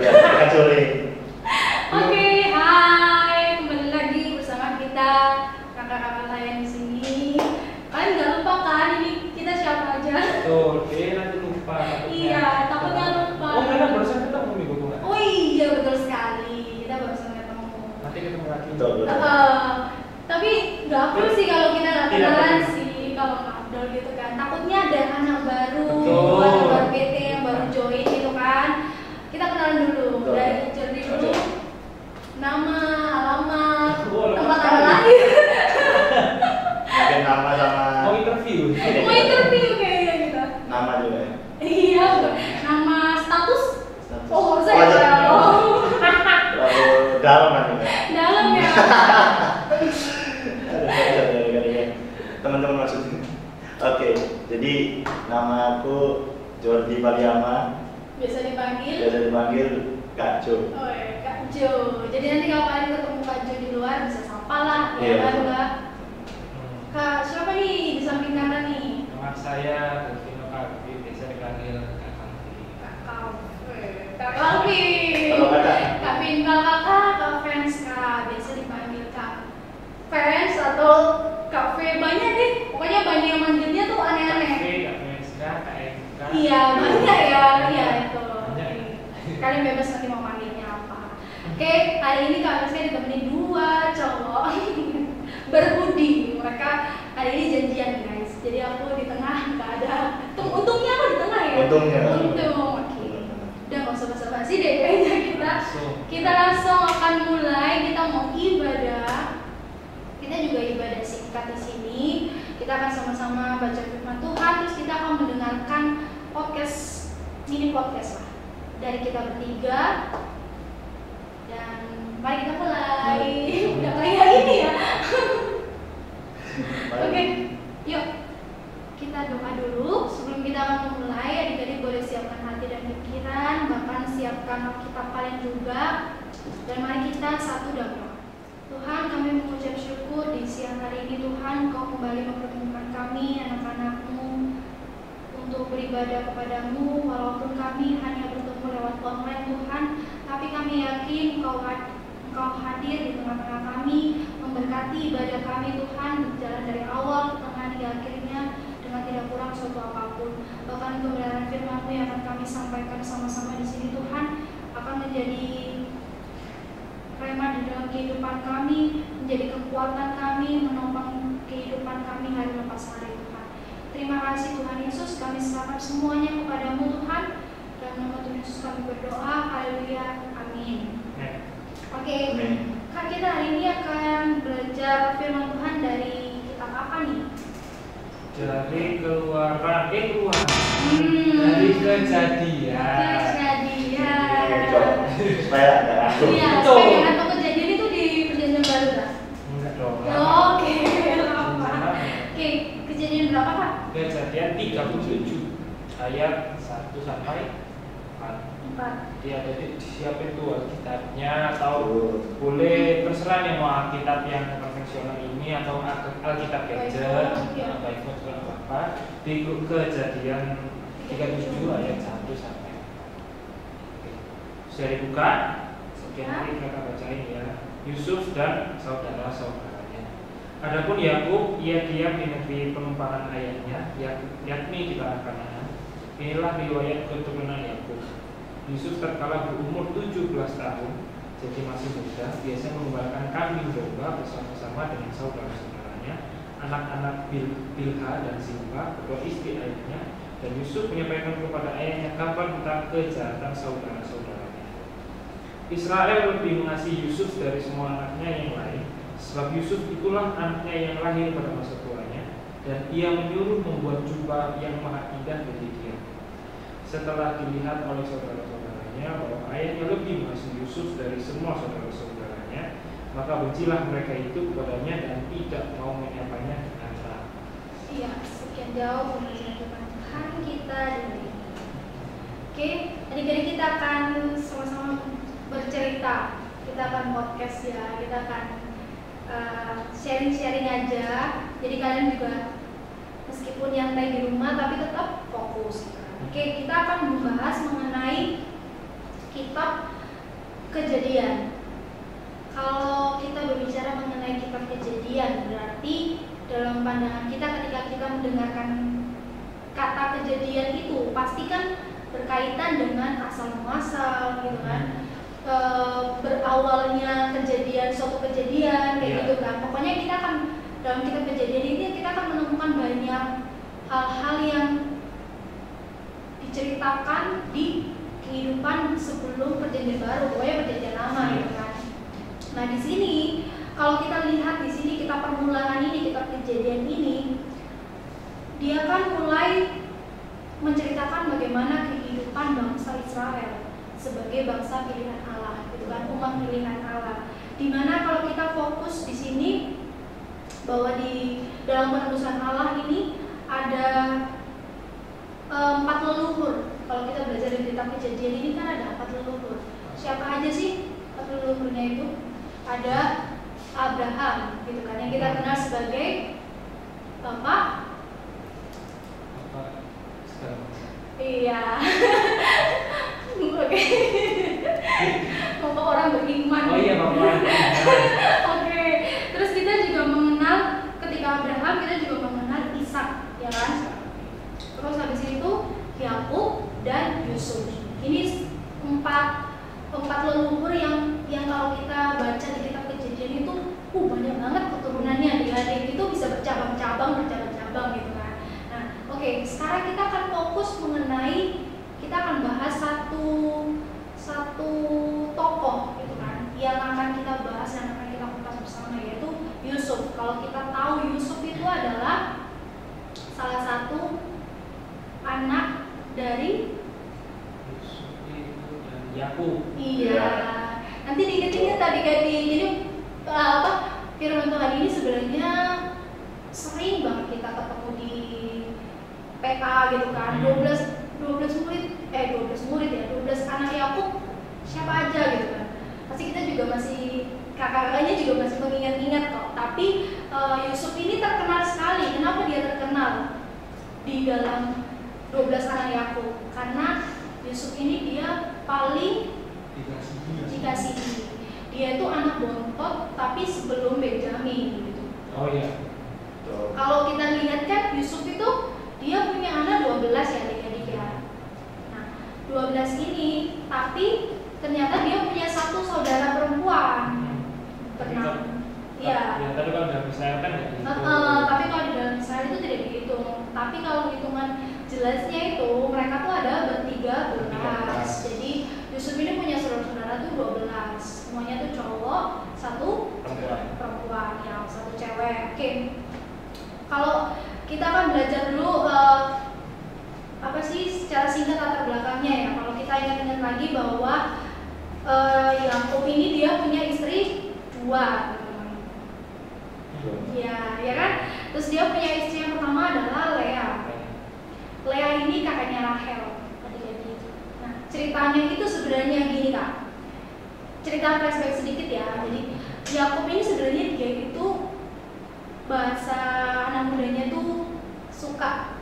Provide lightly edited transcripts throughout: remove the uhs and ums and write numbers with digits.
Ya, Kak Juli. Oke, hai, kembali lagi bersama kita kakak-kakak saya di sini. Kalian nggak lupa kan ini kita siapa aja? Betul, nanti lupa. Iya, takutnya lupa. Oh, karena barusan ketemu minggu kemarin. Oh iya, betul sekali. Kita barusan ketemu. Nanti ketemu lagi. Betul. Tapi nggak perlu sih kalau kita nggak Tidak kenalan perlu. sih, kalau ngobrol gitu kan. Takutnya ada anak baru, Betul. anak baru PT yang baru join gitu kan. Kita kenalan dulu Betul. dari Jordi dulu. Oke. Nama, alamat, Oh, tempat lengkap. lahir. Mungkin nama sama Mau interview. Mau interview kayaknya kita. nama juga ya. Iya, nama status. Status. Oh, iya. saya tahu. Terlalu dalam kan juga. Dalam ya. Teman-teman maksudnya. Oke, jadi nama aku Jordi Pariama, Biasa dipanggil. biasa dipanggil Kak Jo. Oh ya, Kak Jo. Jadi nanti kalau kalian ketemu Kak Jo di luar bisa sapa lah, Iya. ya kan Mbak? Kak, siapa nih di samping kanan nih? Nama saya Delvino Kalvi, biasa dipanggil Kak Kalvi. Kak Kalvi. Kak Kalvi. Kalau kakak? Kak Pintal kakak, Kak Fans Kak. Biasa dipanggil Kak Fans atau Kak V. Banyak deh. Pokoknya banyak yang manggilnya tuh aneh-aneh. Kak Meska, Kak Eka. Iya, banyak ya. Iya itu. Banyak. Kalian bebas nanti mau manggilnya apa. Oke, hari ini Kak Meska ditemani dua cowok berbudi. Mereka hari ini janjian guys. Jadi aku di tengah nggak ada. Untungnya aku di tengah ya. Untungnya. Untung. Oke. Udah nggak usah basa-basi deh kayaknya Langsung. kita langsung akan mulai. Kita mau ibadah. Kita juga ibadah singkat di sini. Kita akan sama-sama baca firman Tuhan. Terus kita akan mendengarkan podcast, mini podcast lah dari kita bertiga. Dan mari kita mulai. Udah kayak ini ya. Oke, yuk kita doa dulu sebelum kita akan memulai. Adik-adik boleh siapkan hati dan pikiran, bahkan siapkan Alkitab kalian juga. Dan mari kita satu dalam doa. Tuhan, kami mengucap syukur di siang hari ini. Tuhan, Kau kembali mempertemukan kami, anak-anak-Mu, untuk beribadah kepadamu. Walaupun kami hanya bertemu lewat online Tuhan, tapi kami yakin Engkau hadir di tengah-tengah kami, memberkati ibadah kami Tuhan, berjalan dari awal ke tengah hingga akhirnya dengan tidak kurang suatu apapun. Bahkan kebenaran firman-Mu yang akan kami sampaikan sama-sama di sini Tuhan akan menjadi rema di dalam kehidupan kami, menjadi kekuatan kami, menopang kehidupan kami hari lepas hari Tuhan. Terima kasih Tuhan Yesus, kami serahkan semuanya kepadamu Tuhan. Dalam nama Tuhan Yesus kami berdoa, haleluya, amin. Oke, Amin. Kak, kita hari ini akan belajar firman Tuhan dari kitab apa nih? Dari keluaran, keluar. Hmm. Dari kejadian. Coba supaya nggak aku. Iya, Betul. supaya jangan takut kejadian itu di perjanjian baru kan? Enggak dong. Oke, apa? Oke, kejadian berapa Kak? Kejadian 37 ayat 1 sampai 4. 4. Dia ada disiapin tuh Alkitabnya atau boleh terserah nih mau Alkitab yang konvensional ini atau Alkitab gadget atau iPhone atau apa. Di Kejadian 37 ayat 1 sampai 4. Sudah dibuka. Sekian hari mereka bacain ya. Yusuf dan saudara-saudaranya. Adapun Yakub, ia diam di negeri penumpangan ayahnya, yakni di tanah Kanaan. Inilah riwayat keturunan Yakub. Yusuf tatkala berumur 17 tahun, jadi masih muda, biasa mengembalakan kambing domba bersama-sama dengan saudara-saudaranya, anak-anak Bilha dan Zilpa, kedua istri ayahnya. Dan Yusuf menyampaikan kepada ayahnya kabar tentang kejahatan saudara-saudaranya. Israel lebih mengasihi Yusuf dari semua anaknya yang lain, sebab Yusuf itulah anaknya yang lahir pada masa tuanya, dan ia menyuruh membuat jubah yang maha indah bagi dia. Setelah dilihat oleh saudara-saudaranya bahwa ayahnya lebih mengasihi Yusuf dari semua saudara-saudaranya, maka bencilah mereka itu kepadanya dan tidak mau menyapanya dengan terang. Iya, sekian jauh pembacaan firman Tuhan kita di hari ini. Oke, adik-adik kita akan sama-sama bercerita. Kita akan podcast ya, kita akan sharing-sharing aja. Jadi kalian juga meskipun nyantai di rumah tapi tetap fokus. Oke, kita akan membahas mengenai kitab Kejadian. Kalau kita berbicara mengenai kitab Kejadian, berarti dalam pandangan kita ketika kita mendengarkan kata kejadian itu pasti kan berkaitan dengan asal muasal gitu kan. Berawalnya kejadian, suatu kejadian kayak gitu kan. Pokoknya kita akan dalam kitab Kejadian ini kita akan menemukan banyak hal-hal yang diceritakan di kehidupan sebelum perjanjian baru, pokoknya perjanjian lama gitu kan. Nah di sini kalau kita lihat di sini kita permulaan ini kitab Kejadian ini, dia kan mulai menceritakan bagaimana kehidupan bangsa Israel sebagai bangsa pilihan Allah, gitu kan, umat pilihan Allah. Dimana kalau kita fokus di sini bahwa di dalam penebusan Allah ini ada 4 leluhur. Kalau kita belajar di kitab Kejadian ini kan ada 4 leluhur. Siapa aja sih 4 leluhurnya itu? Ada Abraham, gitu kan, yang kita kenal sebagai Bapak. Iya. Oke. Bapak orang beriman. Oh iya, Bapak orang beriman. Oke. Terus kita juga mengenal ketika Abraham, kita juga mengenal Ishak, ya kan? Terus habis itu Yakub dan Yusuf. Ini empat leluhur yang kalau kita baca di kitab Kejadian itu banyak banget keturunannya, adik-adik itu bisa bercabang-cabang gitu kan. Nah, oke, sekarang kita akan fokus mengenai, kita akan bahas satu tokoh gitu kan, yang akan kita bahas, yang akan kita kupas bersama, yaitu Yusuf. Kalau kita tahu Yusuf itu adalah salah satu anak dari Yakub. Iya. Nanti diinget-inget tadi jadi firman Tuhan ini sebenarnya sering banget kita ketemu di PA gitu kan. 12 anak Yakub siapa aja gitu kan. Pasti kita juga masih kakak-kakaknya juga masih mengingat-ingat kok. Tapi Yusuf ini terkenal sekali. Kenapa dia terkenal di dalam 12 anak Yakub? Karena Yusuf ini dia paling dikasihi. Dia itu anak bontot tapi sebelum Benjamin gitu. Oh iya. Kalau kita lihat kan Yusuf itu dia punya anak 12 ya adik-adik ya. Nah 12 ini tapi ternyata dia punya satu saudara perempuan. Pernah. Iya. Ya, tapi kalau dalam Israel kan ya gitu. Tapi kalau di dalam Israel itu tidak dihitung. Tapi kalau hitungan jelasnya itu mereka tuh ada bertiga 12. Jadi Yusuf ini punya saudara-saudara tuh 12. Semuanya tuh cowok, satu perempuan, yang satu cewek. Oke. Kalau kita akan belajar dulu apa sih secara singkat latar belakangnya ya. Kalau kita ingat-ingat lagi bahwa Yakub ini dia punya istri 2. Ya kan? Terus dia punya istri yang pertama adalah Lea. Lea ini kakaknya Rahel. Nah, ceritanya itu sebenarnya gini Kak. Cerita flashback sedikit ya. Jadi Yakub ini sebenarnya dia itu bahasa anak mudanya tuh suka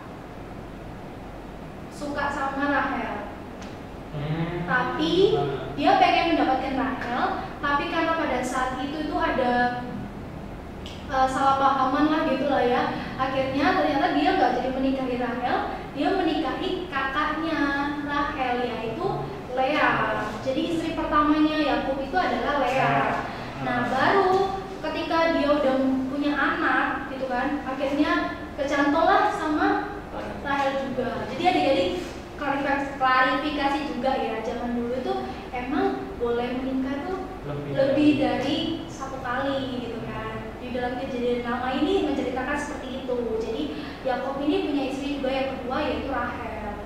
sama Rahel. Tapi dia pengen mendapatkan Rahel, tapi karena pada saat itu ada salah pahaman lah gitu lah ya. Akhirnya ternyata dia nggak jadi menikahi Rahel, dia menikahi kakaknya Rahel yaitu Lea. Jadi istri pertamanya Yakub itu adalah Lea. Nah baru ketika dia udah punya anak gitu kan, akhirnya kecantollah sama Rahel juga. Jadi adik-adik klarifikasi juga ya, zaman dulu itu emang boleh menikah tuh lebih dari 1 kali gitu kan. Di dalam Kejadian Lama ini menceritakan seperti itu. Jadi Yakub ini punya istri juga yang kedua yaitu Rahel.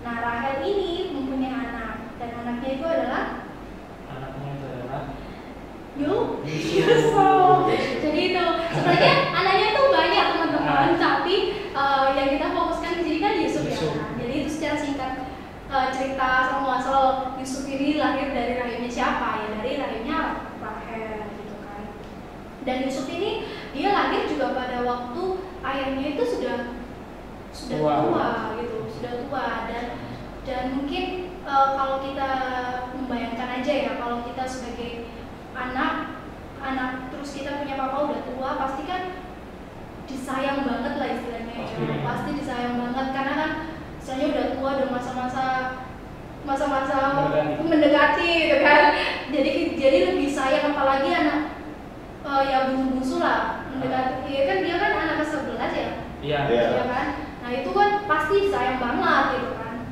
Nah Rahel ini mempunyai anak dan anaknya itu adalah Yusuf. Jadi itu sebenarnya anaknya itu banyak teman-teman, tapi yang kita fokuskan di sini kan Yusuf ya. Jadi itu secara singkat cerita sama asal Yusuf ini lahir dari rahimnya siapa ya, dari rahimnya Rahel gitu kan. Dan Yusuf ini dia lahir juga pada waktu ayahnya itu sudah tua gitu, sudah tua dan mungkin kalau kita membayangkan aja aja ya, kalau kita sebagai anak terus kita punya papa udah tua, pasti kan disayang banget lah istilahnya ya. Pasti disayang banget karena kan misalnya udah tua, udah masa-masa mendekati gitu kan. Jadi lebih sayang, apalagi anak ya bungsu lah mendekati. Ya kan dia kan anak ke-11 ya. Iya. Ya kan. Nah, itu kan pasti sayang banget gitu kan.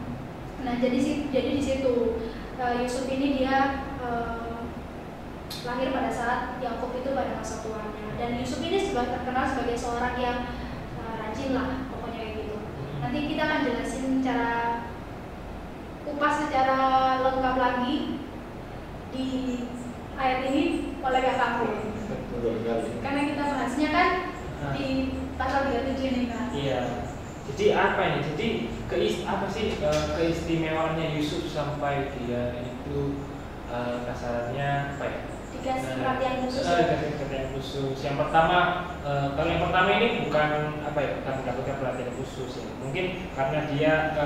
Nah, jadi di situ Yusuf ini dia lahir pada saat Yakub itu pada masa tuanya, dan Yusuf ini sudah terkenal sebagai seorang yang rajin lah, pokoknya kayak gitu. Nanti kita akan jelasin cara kupas secara lengkap lagi di ayat ini oleh kakakku, karena kita bahasnya kan di pasal 37 ini kan. Iya. Jadi apa ini? Jadi keistimewaannya Yusuf sampai dia itu kasarannya apa ya? Dikasih perhatian khusus. Dikasih perhatian khusus. Yang pertama, kalau yang pertama ini bukan apa ya? Bukan mendapatkan perhatian khusus ya. Mungkin karena dia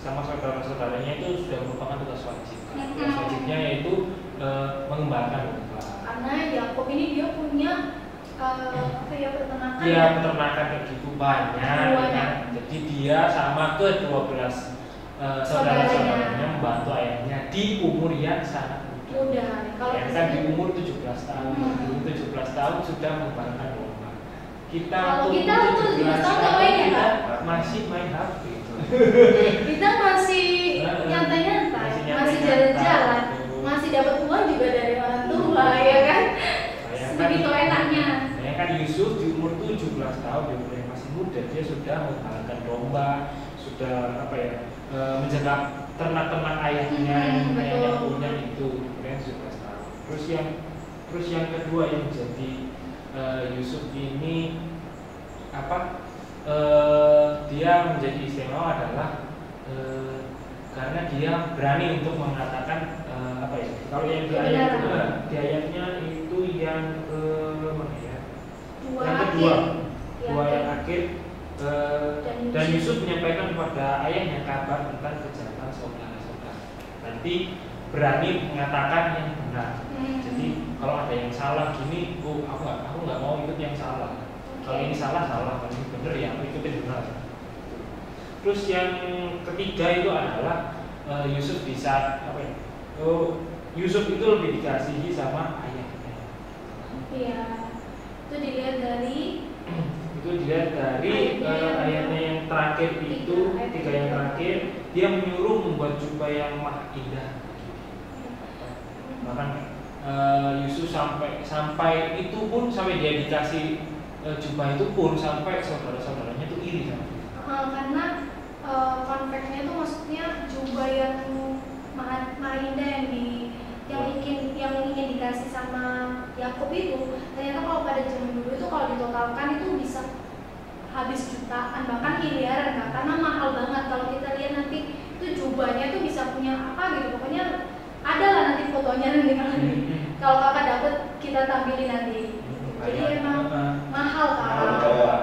sama saudara-saudaranya itu sudah merupakan tugas wajib. Tugas wajibnya yaitu mengembangkan domba. Karena Yakub ini dia punya peternakan. Iya, peternakan begitu banyak. Ya. Jadi dia sama ke-12 saudara-saudaranya membantu ayahnya di umur yang sangat muda. Kalau ya, kan di umur 17 tahun. 17 tahun sudah mengembangkan domba. Kalau kita umur 17 tahun nggak main ya, Kak? Masih main HP. Kita masih nyantai-nyantai, masih jalan-jalan, masih dapat uang juga dari orang tua, ya kan? Begitu enaknya. Ya kan Yusuf di umur 17 tahun, di umur yang masih muda, dia sudah mengembangkan domba, sudah apa ya, menjaga ternak-ternak ayahnya yang punya itu, kemudian 17 tahun. Terus yang kedua yang menjadi Yusuf ini apa? Dia menjadi istimewa adalah karena dia berani untuk mengatakan apa ya? Kalau yang di ayat kedua, di ayatnya itu yang ke mana ya? Yang kedua, yang akhir. Dan Yusuf menyampaikan kepada ayahnya kabar tentang kejahatan saudara-saudara. Nanti berani mengatakan yang benar. Jadi kalau ada yang salah gini, aku nggak mau ikut yang salah. Kalau ini salah, kalau ini benar ya aku ikutin benar. Terus yang ketiga itu adalah Yusuf bisa apa ya? Yusuf itu lebih dikasihi sama ayahnya. Iya, itu dilihat dari ayatnya yang terakhir itu, tiga yang terakhir, dia menyuruh membuat jubah yang maha indah. Bahkan Yusuf sampai itu pun, sampai dia dikasih jubah itu pun, sampai saudara-saudaranya itu iri sama dia. Karena konfliknya itu maksudnya jubah yang maha indah yang ingin dikasih sama Yakub itu, ternyata kalau pada zaman dulu itu kalau ditotalkan itu bisa habis jutaan, bahkan miliaran kan, karena mahal banget. Kalau kita lihat nanti itu jubahnya itu bisa punya apa gitu, pokoknya ada lah nanti fotonya nanti kalau kakak dapet kita tampilin nanti. Jadi emang mahal kan,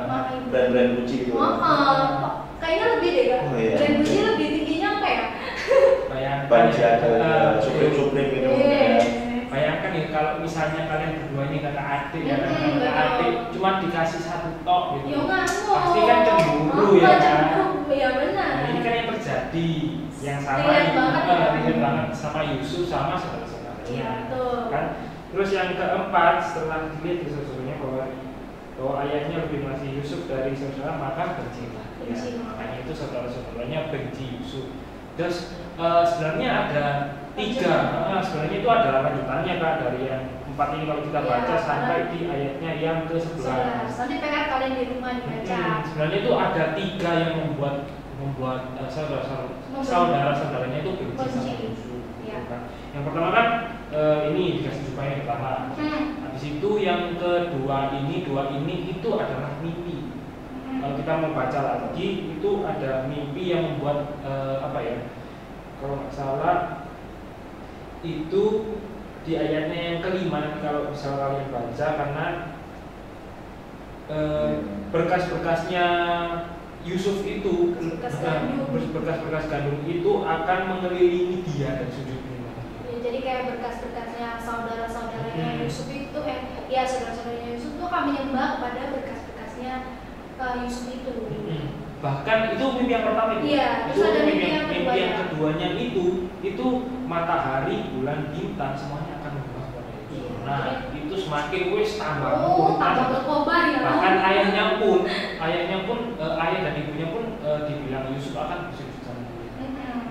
mahal. Brand-brand Gucci gitu. Kayaknya lebih deh Kak. Brand Gucci lebih tingginya apa ya? Bayangkan Supreme gitu. Bayangkan ya kalau misalnya kalian berdua ini kakak adik ya kan, kakak adik cuma dikasih satu tok gitu. Pasti kan cemburu ya kan. Iya benar. Nah, ini kan yang terjadi, yang sama relate banget sama Yusuf sama saudara-saudaranya. Iya betul. Kan? Terus yang keempat, setelah dilihat sesungguhnya bahwa ayahnya lebih mengasihi Yusuf dari saudara, maka bencilah. Ya, makanya itu saudara-saudaranya benci Yusuf. Terus sebenarnya ada tiga, sebenarnya itu ada lanjutannya Kak, dari yang 4 ini kalau kita baca sampai di ayatnya yang ke-11. Nanti PR kalian di rumah dibaca. Sebenarnya itu ada 3 yang membuat saudara-saudaranya itu benci sama Yusuf. Ya. Yang pertama kan ini dikasih jubah yang pertama. Habis itu yang kedua ini, itu adalah mimpi. Kalau kita mau baca lagi itu ada mimpi yang membuat apa ya? Kalau nggak salah itu di ayatnya yang kelima kalau misal kalian baca, karena berkas-berkasnya Yusuf itu, berkas-berkas gandum itu akan mengelilingi dia dan sujud. Jadi kayak ya saudara-saudaranya Yusuf itu akan menyembah kepada berkas-berkasnya Yusuf itu. Bahkan itu mimpi yang pertama itu. Iya, Itu terus ada mimpi mimpi yang yang keduanya itu matahari, bulan, bintang semuanya akan menyembah kepada Yusuf. Iya. Nah, itu semakin wis tambah Tambah berkobar ya. bahkan ayah dan ibunya pun dibilang Yusuf akan bersujud sama dia.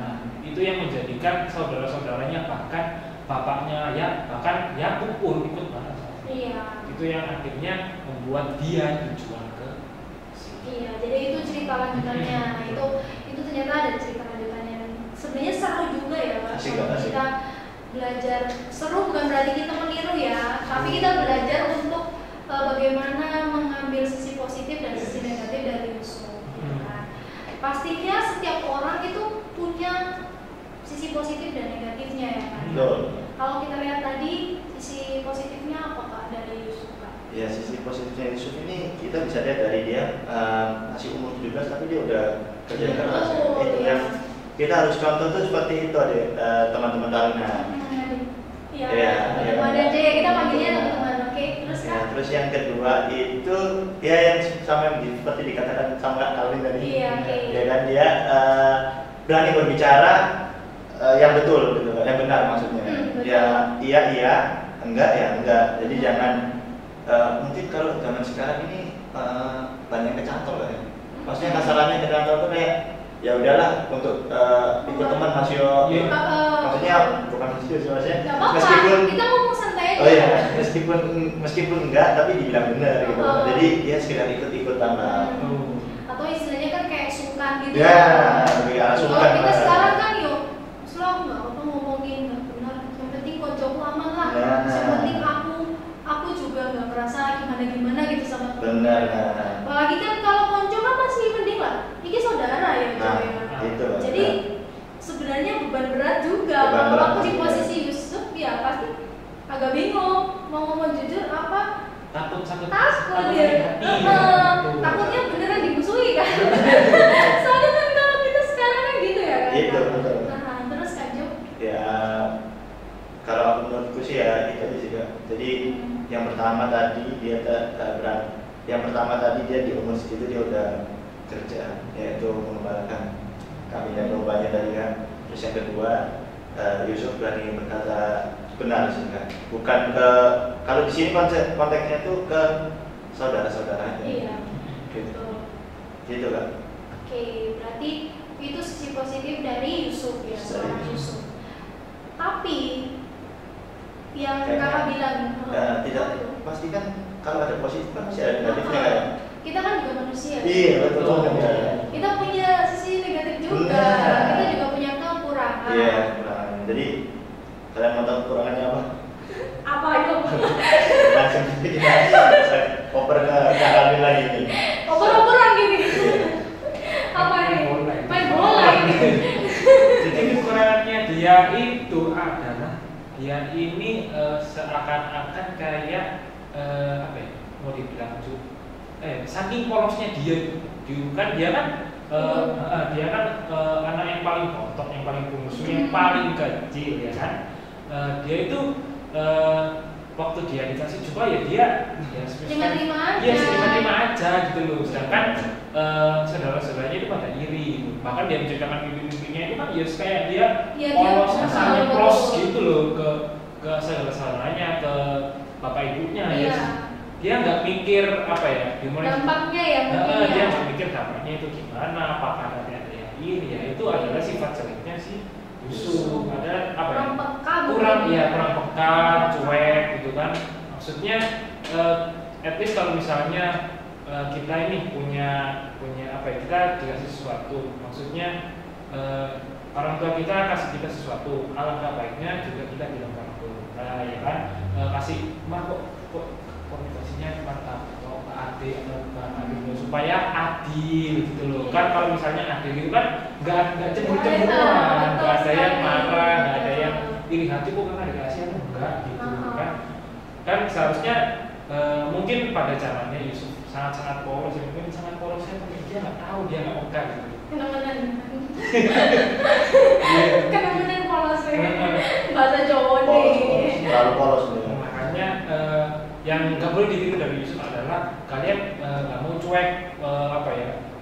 Nah, itu yang menjadikan saudara-saudaranya bahkan bapaknya bahkan Yakub pun ikut marah. Iya. Itu yang akhirnya membuat dia dijual ke sini. Iya, jadi itu cerita lanjutannya. Nah, itu ternyata ada cerita lanjutannya. Sebenarnya seru juga ya, Pak. Asik, Kalau asik. kita belajar seru bukan berarti kita meniru ya, tapi kita belajar untuk bagaimana mengambil sisi positif dan sisi negatif dari Yusuf. Nah, pastinya setiap orang itu punya sisi positif dan negatifnya ya kan. Betul. Kalau kita lihat tadi sisi positifnya apa Pak dari Yusuf Pak? Ya, sisi positifnya Yusuf ini kita bisa lihat dari dia masih umur 17 tapi dia udah kerja keras. Itu yang kita harus contoh tuh seperti itu teman-teman Taruna. Iya, Iya, teman-teman iya. aja kita panggilnya teman-teman. Oke, terus Ya, kan? terus yang kedua itu ya yang sama yang seperti dikatakan sama Alvin tadi. Iya, oke. Ya kan dia berani berbicara yang betul gitu, yang benar maksudnya. Betul. Ya iya, enggak ya enggak. Jadi jangan mungkin kalau zaman sekarang ini banyak kecantol kan ya. Maksudnya kasarannya kecantol tuh kayak ya udahlah untuk ikut teman Masio. Maksudnya bukan Masio sih maksudnya. Gak apa-apa, Meskipun kita ngomong santai aja. oh iya, meskipun enggak tapi dibilang benar gitu. Oh. Jadi dia sekedar ikut-ikutan lah. Atau istilahnya kan kayak sukan gitu. Ya, lebih arah sukan. Kalau kita lah. sekarang kan yuk, selalu aku nggak apa ngomongin nggak benar. Yang penting koncoku aman lah. Nah. Yang penting aku juga nggak merasa gimana gitu sama temen. Benar. Nah. Apalagi kan kalau konco kan masih mending lah. Ini saudara ya. Nah, coy, ya. itu. Jadi sebenarnya beban berat juga. Beban Kalau berat aku di juga. posisi Yusuf ya pasti agak bingung mau ngomong jujur apa. Takut ya. Takutnya beneran dimusuhi kan. Soalnya kan kalau kita sekarang kan gitu ya kan. Itu, betul. Nah, terus kan Jo. Ya kalau menurutku sih ya itu aja juga. Jadi yang pertama tadi dia di umur segitu dia udah kerja, yaitu mengembalakan kami dan dombanya tadi kan. Terus yang kedua Yusuf berani berkata benar sih kan. Bukan ke kalau di sini konteksnya tuh ke saudara-saudaranya. Iya. Gitu. Betul. Gitu kan. Oke, berarti itu sisi positif dari Yusuf ya, seorang Yusuf. Tapi yang kakak bilang tidak pasti kan kalau ada positif kan masih ada negatifnya kan. Kita kan juga manusia. Iya betul. Kita punya sisi negatif juga. Benar. Kita juga punya kekurangan. Iya, kurang. Jadi kalian mau tahu kekurangannya apa? Apa itu? Langsung kita oper ke Kak lagi nih. Oper-operan gini. Apa ini? Main bola ini. Jadi kekurangannya dia itu adalah dia ini seakan-akan kayak apa ya, mau dibilang saking polosnya dia kan dia kan anak yang paling bontot, yang paling bungsu, yang paling kecil ya kan. Dia itu waktu dia dikasih coba ya dia Terima aja. Iya, terima aja gitu loh. Sedangkan saudara-saudaranya itu pada iri. Bahkan dia menceritakan mimpi-mimpinya itu kan ya kayak dia polos, asalnya polos gitu loh ke saudara-saudaranya, ke bapak ibunya Iya. ya. Dia nggak mikir apa ya, Dampaknya ya mungkin dia ya. nggak mikir dampaknya itu gimana, apakah ada yang iri ya. Itu adalah sifat jeleknya sih Yusuf. Ada apa ya? Kurang peka, cuek gitu kan. Maksudnya at least kalau misalnya kita ini punya apa ya, kita dikasih sesuatu, maksudnya orang tua kita kasih kita sesuatu, alangkah baiknya juga kita bilang ke orang tua, ya kan, kasih kok komunikasinya mantap atau ke adik atau ke adik supaya adil gitu loh. Kan kalau misalnya adil itu kan nggak cemburu-cemburuan, nggak ada yang marah, nggak ada yang iri hati kok kan ada kasihan, enggak gitu kan seharusnya mungkin pada zamannya Yusuf sangat polos, mungkin sangat polosnya tapi dia nggak tahu, dia nggak peka gitu. Kenapa polos ya? Bahasa Jawa nih. Terlalu polos nih. Makanya yang nggak boleh ditiru dari Yusuf adalah kalian nggak mau cuek,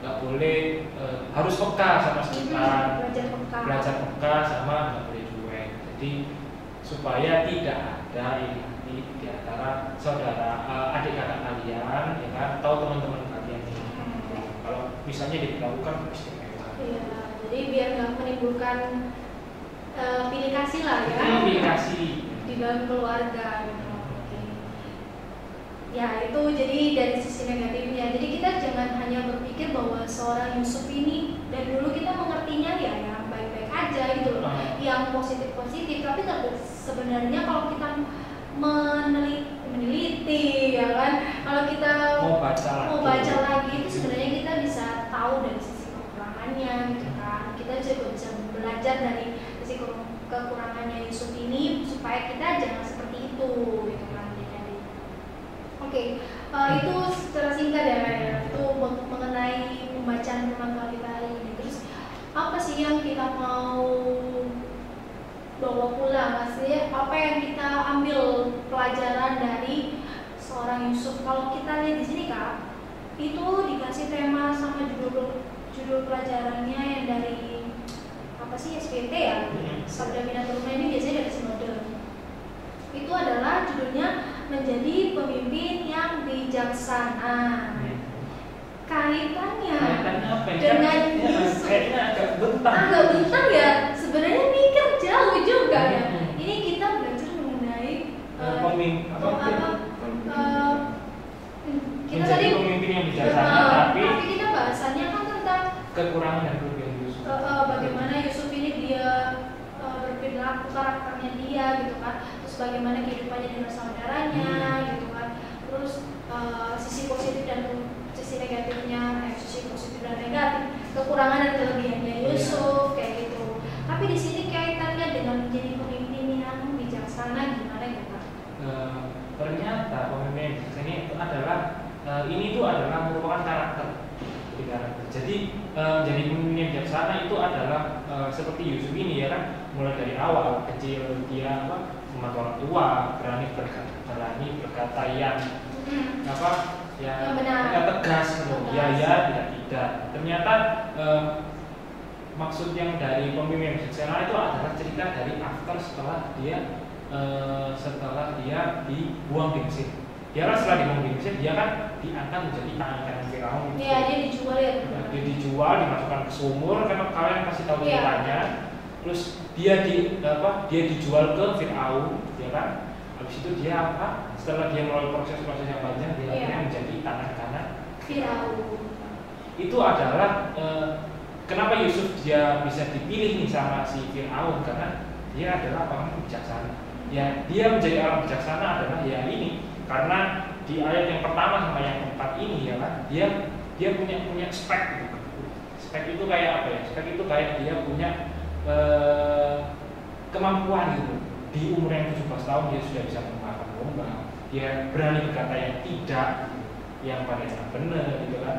nggak boleh harus peka sama sekitar, belajar peka sama nggak boleh cuek. Jadi supaya tidak ada iri di antara saudara, adik kakak kalian, ya kan, atau teman-teman kalian ini. Kalau misalnya dilakukan istimewa. Iya, jadi biar nggak menimbulkan pilih kasih lah ya. Pilih kasih di dalam keluarga gitu. Oke. Ya itu jadi dari sisi negatifnya. Jadi kita jangan hanya berpikir bahwa seorang Yusuf ini dari dulu kita mengertinya ya yang baik-baik aja gitu loh, yang positif-positif. Tapi sebenarnya kalau kita meneliti ya kan, kalau kita mau baca lagi itu sebenarnya kita bisa tahu dari sisi kekurangannya gitu kan. Kita juga bisa belajar dari sisi kekurangannya Yusuf ini supaya kita jangan seperti itu gitu kan. Oke, itu secara singkat ya Kak ya, itu mengenai pembacaan firman Tuhan kita hari ini. Terus apa sih yang kita mau bawa pulang, maksudnya apa yang kita ambil pelajaran dari seorang Yusuf? Kalau kita lihat di sini Kak, itu dikasih tema sama judul pelajarannya yang dari apa sih, SPT ya, Sabda Bina Teruna ini biasanya dari sinode. Itu adalah judulnya menjadi pemimpin yang bijaksana. Kaitannya dengan kayaknya agak bentang ya, sebenarnya mikir jauh juga ya. Ini kita belajar mengenai kita tadi pemimpin yang bijaksana, tapi kita bahasannya kan tentang kekurangan dan kelebihan Yusuf. Bagaimana Yusuf ini dia berperilaku, karakternya dia gitu kan, terus bagaimana kehidupannya dengan saudaranya gitu kan, terus sisi positif dan sisi negatifnya, sisi positif dan negatif, kekurangan dan kelebihannya Yusuf kayak gitu. Tapi di sini kaitannya dengan menjadi pemimpin yang bijaksana gimana ya Pak? Ternyata pemimpin yang bijaksana itu adalah merupakan karakter. Jadi jadi pemimpin yang bijaksana itu adalah seperti Yusuf ini ya kan, mulai dari awal kecil dia membantu orang tua, berani berkata yang yang tegas, tidak. Ternyata maksud yang dari pemimpin yang bijaksana itu adalah cerita dari after setelah dia dibuang di Mesir. Dia kan setelah dibuang di Mesir, dia kan diangkat menjadi tangan kanan Firaun. Iya, dia dijual ya. Dia dijual, dimasukkan ke sumur, karena kalian pasti tahu ceritanya. Terus dia dijual ke Firaun, ya kan? Habis itu dia setelah dia melalui proses-proses yang panjang, dia akhirnya menjadi tangan kanan Firaun. Itu adalah kenapa Yusuf dia bisa dipilih nih sama si Firaun, karena dia adalah orang bijaksana. Ya, dia menjadi orang bijaksana adalah ya ini, karena di ayat yang pertama sama yang keempat ini ya kan, dia punya spek gitu. Spek itu kayak apa ya? Spek itu kayak dia punya kemampuan gitu. Di umur yang 17 tahun dia sudah bisa mengembangkan domba. Dia berani berkata yang tidak, yang pada yang benar gitu kan.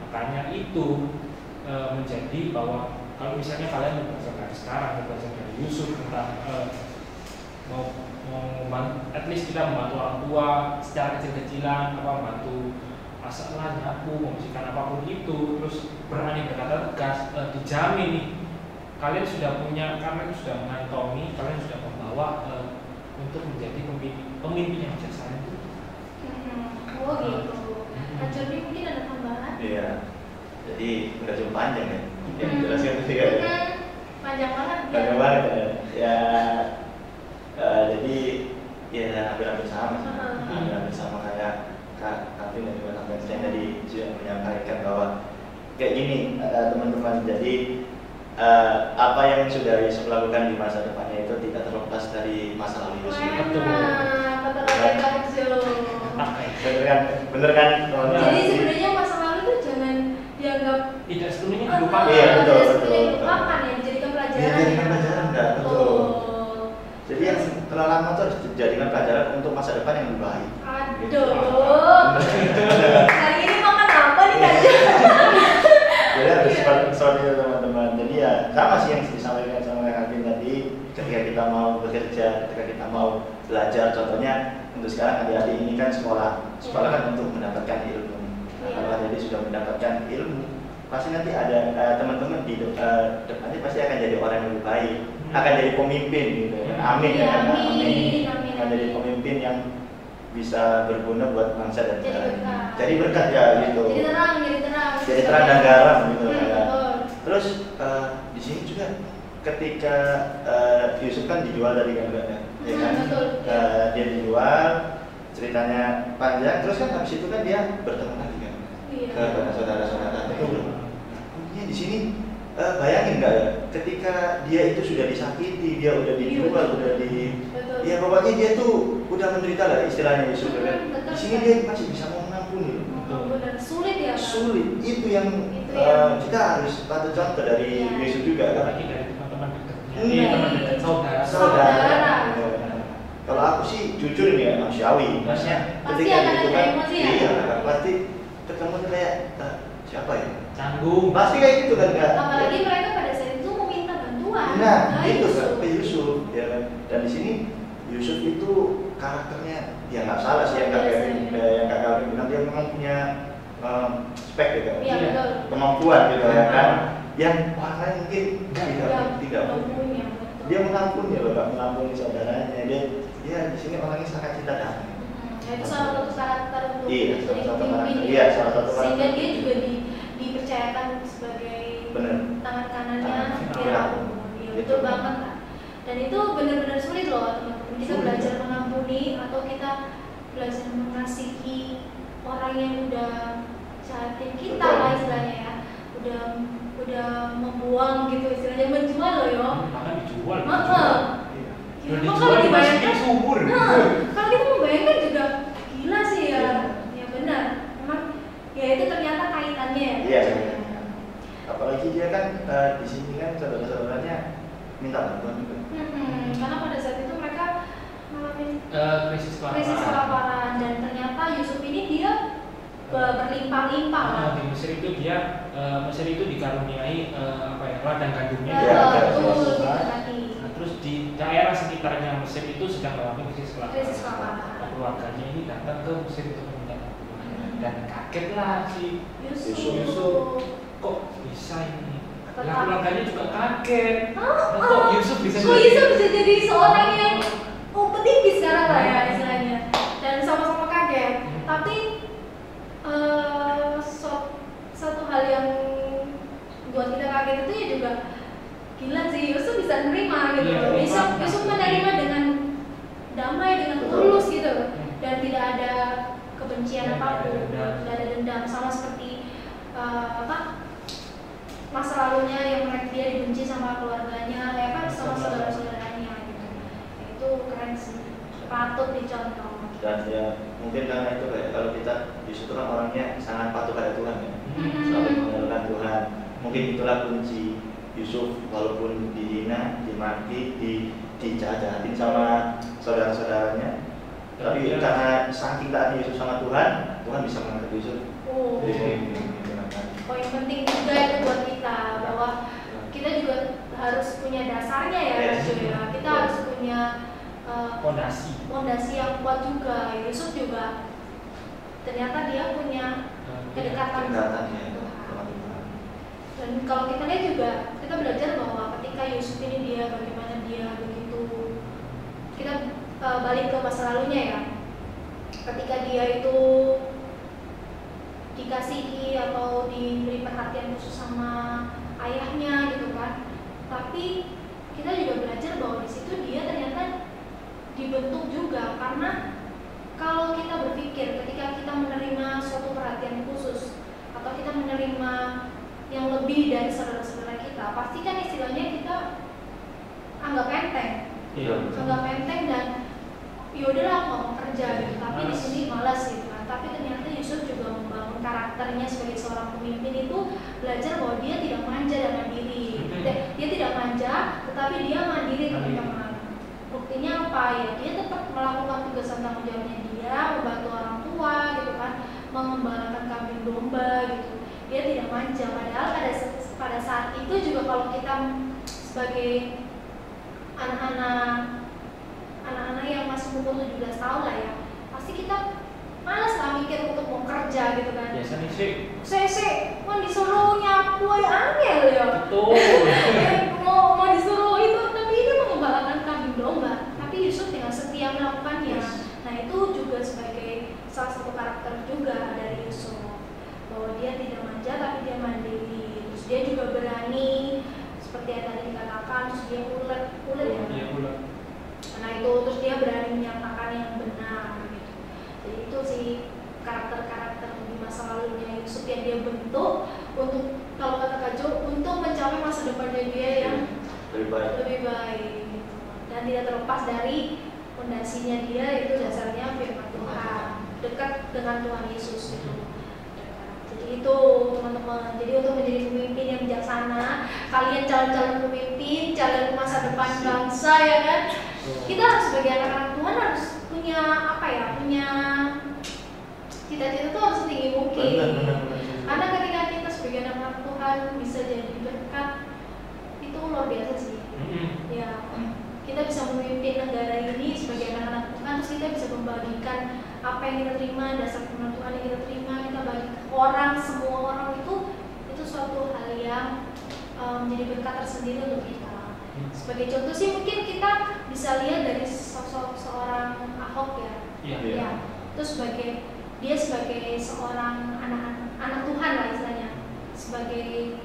Makanya itu menjadi bahwa kalau misalnya kalian membaca dari sekarang, membaca dari Yusuf tentang mau at least kita membantu orang tua secara kecil-kecilan, membantu masalah, nyapu, membersihkan apapun itu, terus berani berkata tegas, dijamin nih kalian sudah punya, karena sudah mengantongi, kalian sudah membawa untuk menjadi pemimpin yang bijaksana itu. Oh gitu. Kak Jody mungkin ada tambahan? Iya. Jadi udah cukup panjang ya. Yang dijelaskan itu ya. Panjang banget. Panjang banget ya. Jadi ya hampir sama sih. Hampir sama kayak Kak Alvin dan juga Kak Benstein tadi sudah menyampaikan bahwa kayak gini teman-teman. Jadi apa yang sudah Yusuf lakukan di masa depannya itu tidak terlepas dari masa lalu Yusuf. Bener kan teman-teman? Jadi sebenarnya masa lalu itu jangan dianggap tidak sepenuhnya dilupakan. Iya betul. Dilupakan ya, dijadikan pelajaran. Iya, dijadikan pelajaran enggak? Betul. Jadi yang telah lama itu harus dijadikan pelajaran untuk masa depan yang lebih baik. Aduh. Hari ini makan apa nih Kak? Jadi harus seperti itu teman-teman. Jadi ya sama sih yang disampaikan sama Kak Alvin tadi. Ketika kita kita mau bekerja, ketika kita mau belajar. Contohnya untuk sekarang adik-adik ini kan sekolah kan untuk mendapatkan ilmu. Nah, kalau adik-adik sudah mendapatkan ilmu, pasti nanti ada teman-teman di depannya pasti akan jadi orang yang lebih baik, akan jadi pemimpin gitu. Amin ya, amin. Akan jadi pemimpin yang bisa berguna buat bangsa dan negara. Jadi berkat ya gitu. Jadi terang dan garam gitu. Terus di sini juga ketika Yusuf kan dijual dari gangguannya, ya kan? Dia dijual, ceritanya panjang. Terus kan habis itu kan dia bertemu lagi kan ke saudara-saudara. Ini di sini bayangin nggak ya? Ketika dia itu sudah disakiti, dia udah dijual, udah ya pokoknya dia tuh udah menderita lah istilahnya Yusuf kan. Di sini dia masih bisa mau mengampuni. Sulit ya. Sulit. Itu yang kita harus patut contoh dari Yusuf juga kan. Dari teman-teman dekatnya, saudara. Kalau aku sih jujur nih ya manusiawi, maksudnya ketika itu kan, pasti ketemu kayak siapa ya? Canggung. Pasti kayak gitu kan kak. Apalagi mereka pada saat itu meminta bantuan. Nah itu kan ke Yusuf ya kan. Dan di sini Yusuf itu karakternya ya nggak salah sih yang kak Kevin bilang, dia memang punya spek gitu kan, kemampuan gitu ya kan, yang orang lain mungkin tidak punya. Dia mengampuni loh, nggak mengampuni saudaranya. Dia di sini orangnya sangat cinta damai. Itu salah satu karakter untuk jadi pemimpin. Salah satu karakter. Sehingga dia juga dipercayakan sebagai tangan kanannya. Betul banget kan. Dan itu benar-benar sulit loh teman-teman. Kita belajar mengampuni atau kita belajar mengasihi orang yang udah jahatin kita lah istilahnya ya. Udah membuang gitu istilahnya, menjual loh yo. Bahkan dijual. Kalau dibayangkan subur. Kalau kita membayangkan juga gila sih ya. Ya benar. Memang ya itu ternyata kaitannya. Iya. Apalagi dia kan di sini kan saudara-saudaranya minta bantuan juga. Karena pada saat itu mereka mengalami krisis kelaparan dan ternyata Yusuf ini dia berlimpah-limpah. Di Mesir itu Mesir itu dikaruniai ladang gandumnya. Terus di daerah sekitarnya Mesir itu sedang mengalami krisis kelaparan. Keluarganya ini datang ke Mesir untuk meminta bantuan dan kagetlah si Yusuf, kok bisa ini? Lah keluarganya juga kaget. Kok Yusuf bisa jadi seorang yang petinggi sekarang lah ya istilahnya, dan sama-sama kaget. Tapi satu hal yang buat kita kaget itu ya juga gila sih, Yusuf bisa menerima gitu. Yusuf menerima dengan damai, dengan tulus gitu, dan tidak ada kebencian apapun, tidak ada dendam, sama seperti masa lalunya yang dia dibenci sama keluarganya, ya kan, sama saudara-saudaranya gitu. Itu keren sih, patut dicontoh. Dan ya mungkin karena itu kayak kalau kita Yusuf kan orangnya sangat patuh pada Tuhan ya, selalu mengandalkan Tuhan. Mungkin itulah kunci Yusuf walaupun dihina, dimaki, dijahatin sama saudara-saudaranya, tapi karena saking taatnya Yusuf sama Tuhan bisa mengangkat Yusuf. Poin penting juga itu buat kita bahwa kita juga harus punya dasarnya ya, kita harus punya fondasi yang kuat juga. Yusuf juga ternyata dia punya kedekatan sama Tuhan. Dan kalau kita lihat juga, kita belajar bahwa ketika Yusuf ini bagaimana dia begitu, kita balik ke masa lalunya ya, ketika dia itu dikasihi atau diberi perhatian khusus sama ayahnya gitu kan, tapi kita juga belajar bahwa di situ dia ternyata dibentuk juga, karena kalau kita berpikir ketika kita menerima suatu perhatian khusus atau kita menerima yang lebih dari saudara-saudara kita, pasti kan istilahnya kita anggap enteng, anggap enteng dan yaudahlah aku mau kerja gitu, tapi di sini malas gitu kan. Tapi ternyata Yusuf juga membangun karakternya sebagai seorang pemimpin itu, belajar bahwa dia tidak manja dan mandiri. Dia tidak manja, tetapi dia mandiri teman-teman. Buktinya apa ya? Dia tetap melakukan tugas dan tanggung jawabnya dia, membantu orang tua gitu kan, mengembalakan kambing domba gitu. Dia tidak manja, padahal pada saat itu juga kalau kita sebagai anak-anak yang masih umur 17 tahun lah ya, pasti kita malas lah mikir untuk mau kerja gitu kan. Biasanya sih Saya mau disuruh nyapu ya angel ya. betul. mau disuruh itu, tapi ini mengembalakan kambing domba. Tapi Yusuf dengan setia melakukannya. Nah itu juga sebagai salah satu karakter juga dari Yusuf, bahwa dia tidak manja tapi dia mandiri. Terus dia juga berani seperti yang tadi dikatakan. Terus dia ulet ya. Iya, ulet. Nah itu terus dia berani menyatakan yang benar gitu. Jadi itu sih karakter-karakter di masa lalunya Yusuf yang dia bentuk untuk, kalau kata Kak Jo, untuk mencapai masa depannya dia yang lebih baik gitu. Dan tidak terlepas dari fondasinya dia, itu dasarnya firman Tuhan, dekat dengan Tuhan Yesus gitu. Jadi itu teman-teman, jadi untuk menjadi pemimpin yang bijaksana, kalian calon-calon pemimpin, calon masa depan bangsa ya kan, kita sebagai anak-anak Tuhan harus punya apa ya, punya cita-cita tuh harus setinggi mungkin. Benar. Karena ketika kita sebagai anak-anak Tuhan bisa jadi berkat, itu luar biasa sih. Ya, kita bisa memimpin negara ini sebagai anak-anak Tuhan, terus kita bisa membagikan apa yang kita terima, dasar firman Tuhan yang kita terima, kita bagi ke orang, semua orang itu suatu hal yang menjadi berkat tersendiri untuk kita. Sebagai contoh sih mungkin kita bisa lihat dari sosok seorang Ahok ya. Ya. Itu dia sebagai seorang anak Tuhan lah istilahnya, sebagai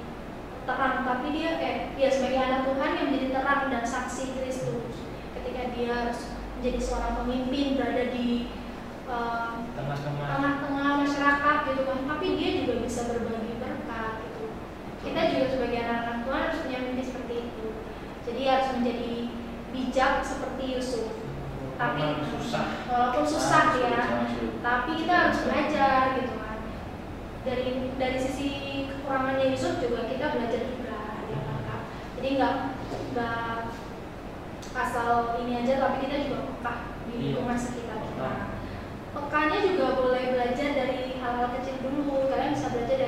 terang, tapi dia sebagai anak Tuhan yang menjadi terang dan saksi Kristus. Ketika dia harus menjadi seorang pemimpin, berada di tengah-tengah masyarakat gitu kan, tapi dia juga bisa berbagi berkat gitu. Kita juga sebagai anak-anak Tuhan harus punya mimpi seperti itu. Jadi harus menjadi bijak seperti Yusuf. Tapi walaupun susah ya, tapi kita harus belajar gitu kan. Dari sisi kekurangannya Yusuf juga kita belajar juga ya kan. Jadi nggak asal ini aja, tapi kita juga peka di lingkungan sekitar kita. Pekanya juga boleh belajar dari hal-hal kecil dulu. Kalian bisa belajar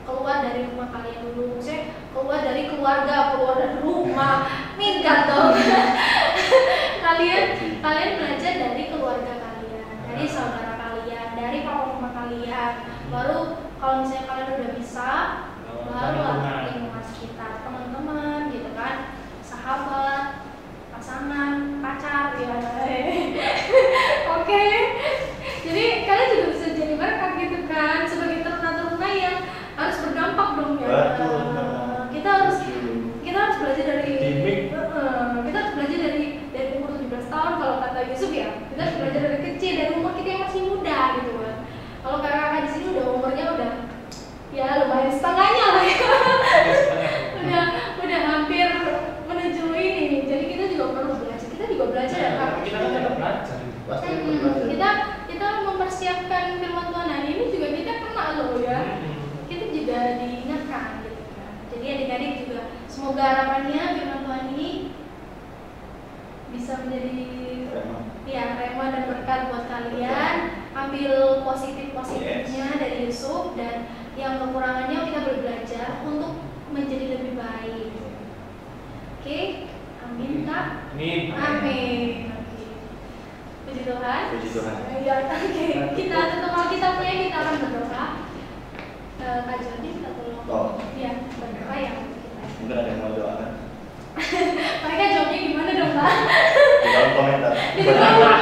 keluar dari rumah kalian dulu. Maksudnya keluar dari keluarga, keluar dari rumah. Minggat dong. Kalian belajar dari keluarga kalian, dari saudara kalian, dari papa mama kalian. Baru kalau misalnya kalian udah bisa, barulah lingkungan sekitar, teman-teman gitu kan, sahabat, pasangan, pacar ya. Oke. Jadi kalian juga bisa jadi berkat gitu kan, sebagai teruna-teruna yang harus berdampak dong ya. Kita harus belajar dari kita harus belajar dari umur 17 tahun kalau kata Yusuf ya. Kita harus belajar dari kecil, dari umur kita yang masih muda gitu kan. Kalau kakak-kakak di sini umurnya udah ya lumayan setengahnya lah ya. udah hampir menuju ini. Jadi kita juga perlu belajar. Kita juga belajar ya Kak. Kita tetap belajar. Kita mempersiapkan firman Tuhan. Nah, ini juga kita kena loh ya. Kita juga diingatkan gitu kan. Jadi adik-adik juga semoga harapannya firman Tuhan ini bisa menjadi rema dan berkat buat kalian. Ambil positif-positifnya dari Yusuf, dan yang kekurangannya kita belajar untuk menjadi lebih baik. Oke, amin Kak. Amin. Oke. Puji Tuhan. Ya, oke. Kita tutup Alkitabnya, kita akan berdoa. Kak Jody kita tolong. Ya, berdoa ya. Mungkin ada yang mau doakan. Mereka jawabnya gimana dong Kak? Di dalam komentar. Betul. Di bawah.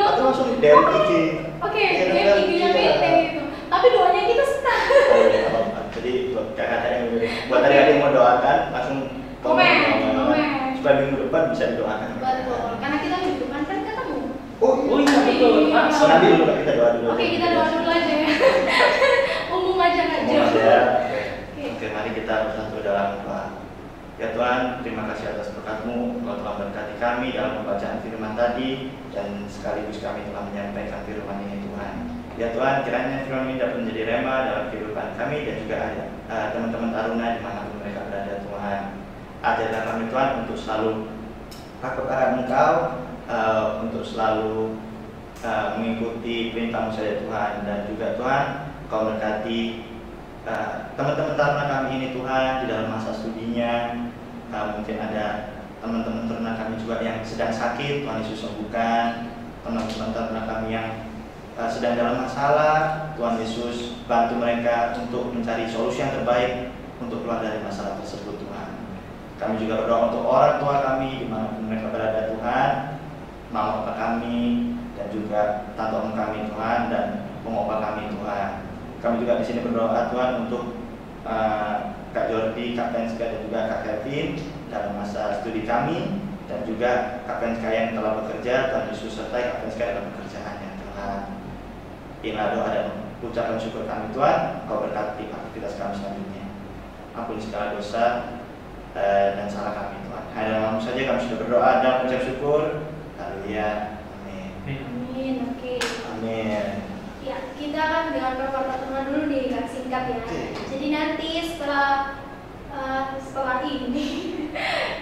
Atau langsung di DM IG. Oke, DM IG-nya bete gitu. Tapi doanya kita senang. Oh iya, apa-apa. Jadi buat kakak-kakak yang buat adik-adik yang mau doakan langsung Komen. Supaya minggu depan bisa didoakan. Betul. Karena kita minggu depan kan ketemu. Oh iya betul. Nanti dulu kita doa dulu. Oke, kita doa dulu aja ya. Umum aja Kak Jo. Oke, mari kita bersatu dalam doa. Ya Tuhan, terima kasih atas berkat-Mu. Engkau telah memberkati kami dalam pembacaan firman tadi, dan sekaligus kami telah menyampaikan firman ini Tuhan. Ya Tuhan, kiranya firman ini dapat menjadi rema dalam kehidupan kami dan juga ada teman-teman taruna dimanapun mereka berada Tuhan. Ajarkan kami Tuhan untuk selalu takut akan Engkau, untuk selalu mengikuti perintah-Mu saja Tuhan. Dan juga Tuhan, Engkau memberkati teman-teman taruna kami ini Tuhan di dalam masa studi bimbingan. Mungkin ada teman-teman ternak kami juga yang sedang sakit, Tuhan Yesus sembuhkan. Teman-teman ternak kami yang sedang dalam masalah, Tuhan Yesus bantu mereka untuk mencari solusi yang terbaik untuk keluar dari masalah tersebut, Tuhan. Kami juga berdoa untuk orang tua kami dimanapun mereka berada, Tuhan, mama papa kami dan juga tante om kami, Tuhan, dan opa kami, Tuhan. Kami juga di sini berdoa, Tuhan, untuk Kak Jordi, Kak Penska dan juga Kak Kevin dalam masa studi kami, dan juga Kak Penska yang telah bekerja. Tuhan Yesus sertai Kak Penska dalam pekerjaannya, Tuhan. Inilah doa dan ucapan syukur kami, Tuhan. Kau berkati aktivitas kami selanjutnya. Ampuni segala dosa dan salah kami, Tuhan. Hanya dalam saja kami sudah berdoa dan mengucap syukur. Haleluya. Amin. Amin. Oke. Amin. Ya, kita akan dengan pertama dulu nih, Kak, singkat ya. Jadi nanti setelah ini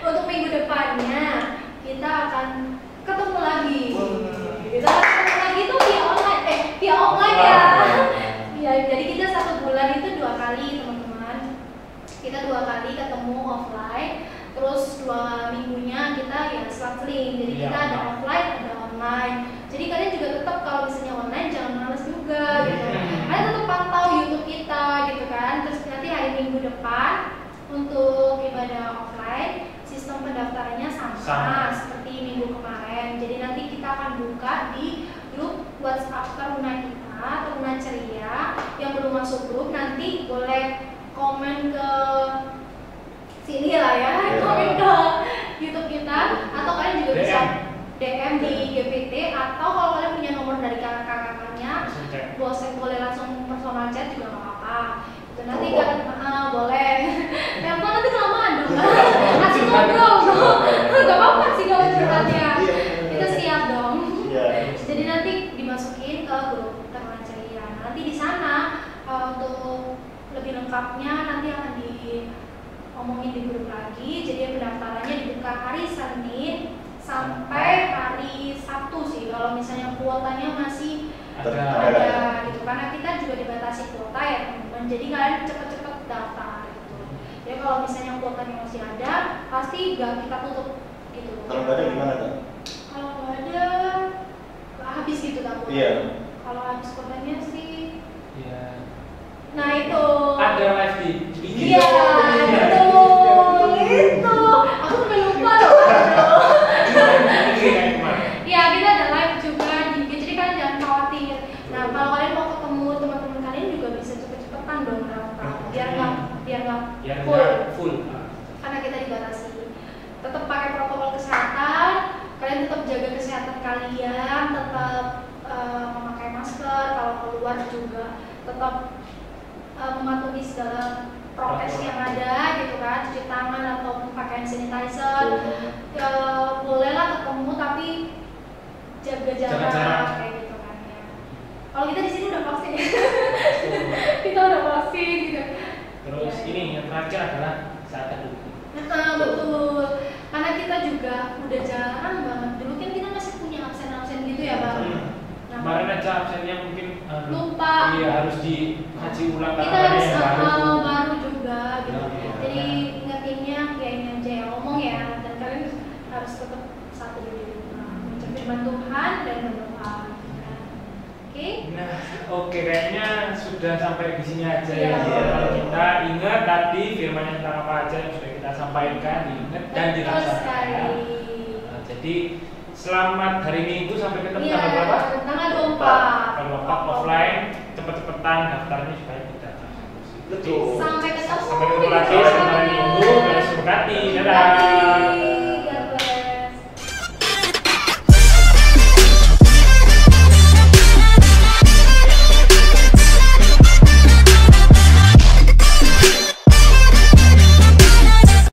untuk minggu depannya kita akan ketemu lagi. Kita akan ketemu lagi tuh via online ya. Ya, jadi kita 1 bulan itu 2 kali, teman-teman. Kita 2 kali ketemu offline. Terus 2 minggunya kita ya selang-seling. Jadi kita ada offline, ada online. Jadi kalian juga tetap kalau misalnya online jangan males juga gitu. Kalian tetap pantau YouTube kita gitu kan. Terus nanti hari Minggu depan untuk ibadah offline sistem pendaftarannya sama seperti minggu kemarin. Jadi nanti kita akan buka di grup WhatsApp Taruna kita, Taruna Ceria. Yang belum masuk grup nanti boleh komen ke sini lah ya, komen ke YouTube kita, atau kalian juga bisa DM di GPT, atau kalau kalian punya nomor dari kakak-kakaknya, boleh langsung personal chat juga nggak apa-apa. Itu nanti kan boleh. Telepon nanti kelamaan dong, masih ngobrol dong. Gak apa-apa sih kalau curhatnya. Kita siap dong. Jadi nanti dimasukin ke grup Taruna Ceria. Nanti di sana untuk lebih lengkapnya nanti akan diomongin di grup lagi. Jadi pendaftarannya dibuka hari Senin sampai hari Sabtu sih. Kalau misalnya kuotanya masih ada gitu, karena kita juga dibatasi kuota ya teman-teman. Jadi kalian cepet-cepet daftar gitu. Jadi kalau misalnya kuotanya masih ada, pasti gak kita tutup gitu. Kalau nggak ada gimana tuh? Kalau nggak ada, habis gitu takut. Iya. Kalau habis kuotanya sih. Iya. Nah itu. Ada live di IG. Iya, betul. Itu. Aku sampai lupa loh. Ya, kita ada live juga di IG, jadi kalian jangan khawatir. Nah, kalau kalian mau ketemu teman-teman kalian juga bisa cepet-cepetan dong daftar, biar nggak full. Karena kita dibatasi. Tetap pakai protokol kesehatan, kalian tetap jaga kesehatan kalian, tetap memakai masker, kalau keluar juga tetap mematuhi segala prokes yang ada gitu kan, cuci tangan ataupun pakai hand sanitizer. Bolehlah ketemu tapi jaga jarak kayak gitu kan ya. Kalau kita di sini udah vaksin ya. Kita udah vaksin gitu. Terus ini yang terakhir adalah saat teduh. Betul. Karena kita juga udah jarang banget. Dulu kan kita masih punya absen-absen gitu ya, Bang. Kemarin aja absennya mungkin lupa. Iya, harus dikaji ulang kita harus baru juga gitu. Jadi ingetinnya ya ini aja ya, ngomong ya, dan kalian harus tetap satu di rumah, mencari firman Tuhan dan berdoa. Oke? Nah, oke, kayaknya sudah sampai di sini aja ya. Kalau kita ingat tadi firman tentang apa aja yang sudah kita sampaikan, diingat dan dirasakan. Jadi selamat hari Minggu, sampai ketemu tanggal berapa? Tanggal 24. Tanggal 24 offline, cepet-cepetan daftarnya supaya kita. Betul. Sampai ketemu. Sampai ketemu lagi hari Minggu, beres berkati. Dadah.